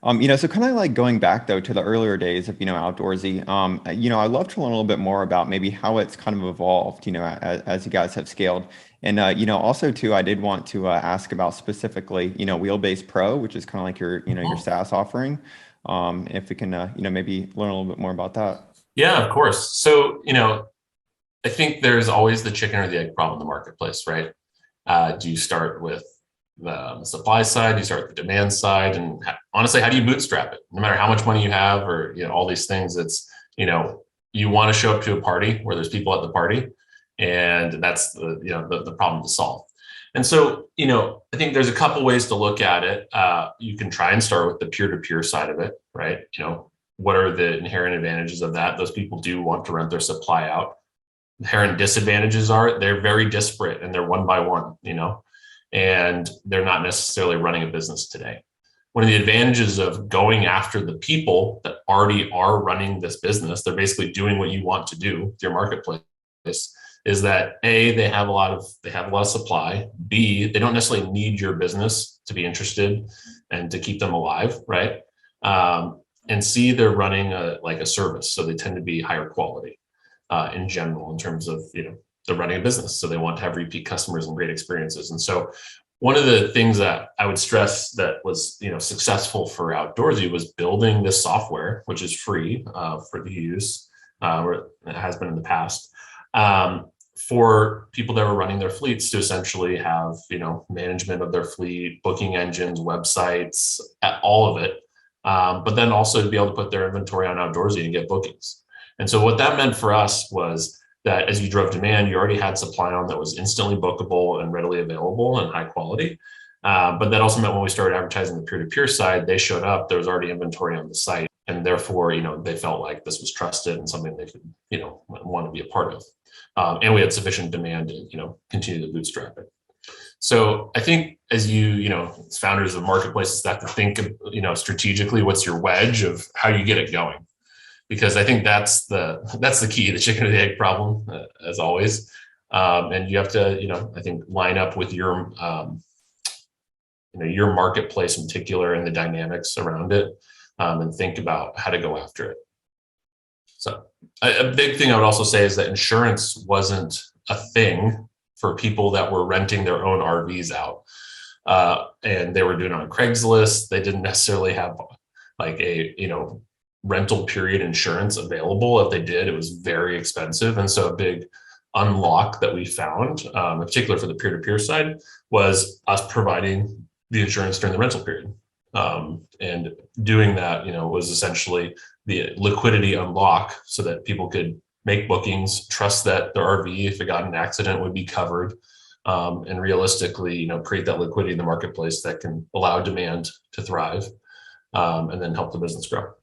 So kind of like going back though to the earlier days of, Outdoorsy, I'd love to learn a little bit more about maybe how it's kind of evolved, as you guys have scaled. And, also too, I did want to ask about specifically, Wheelbase Pro, which is kind of like your Mhm. SaaS offering. If we can, maybe learn a little bit more about that. Yeah, of course. So, I think there's always the chicken or the egg problem in the marketplace, right? Do you start with the supply side? Do you start with the demand side? And honestly, how do you bootstrap it? No matter how much money you have, or all these things, you want to show up to a party where there's people at the party, and that's the problem to solve. And so, I think there's a couple ways to look at it. You can try and start with the peer-to-peer side of it, right? What are the inherent advantages of that? Those people do want to rent their supply out. Inherent disadvantages are they're very disparate and they're one by one, and they're not necessarily running a business today. One of the advantages of going after the people that already are running this business, they're basically doing what you want to do with your marketplace, is that A, they have a lot of supply. B, they don't necessarily need your business to be interested and to keep them alive, right? And C, they're running like a service, so they tend to be higher quality in general in terms of they're running a business, so they want to have repeat customers and great experiences. And so one of the things that I would stress that was successful for Outdoorsy was building this software, which is free for the use, or it has been in the past, for people that were running their fleets to essentially have management of their fleet, booking engines, websites, all of it, but then also to be able to put their inventory on Outdoorsy and get bookings. And so what that meant for us was that as you drove demand, you already had supply on that was instantly bookable and readily available and high quality. But that also meant when we started advertising the peer-to-peer side, they showed up, there was already inventory on the site. And therefore, they felt like this was trusted and something they could, want to be a part of. And we had sufficient demand to, continue to bootstrap it. So I think as as founders of marketplaces, have to think of, strategically, what's your wedge of how you get it going, because I think that's the key, the chicken or the egg problem, as always. And you have to, I think, line up with your marketplace in particular and the dynamics around it, and think about how to go after it. So a big thing I would also say is that insurance wasn't a thing for people that were renting their own RVs out. And they were doing it on Craigslist. They didn't necessarily have like a, rental period insurance available. If they did, it was very expensive. And so a big unlock that we found, in particular for the peer-to-peer side, was us providing the insurance during the rental period. And doing that, was essentially the liquidity unlock so that people could make bookings, trust that their RV, if it got in an accident, would be covered, and realistically, create that liquidity in the marketplace that can allow demand to thrive, and then help the business grow.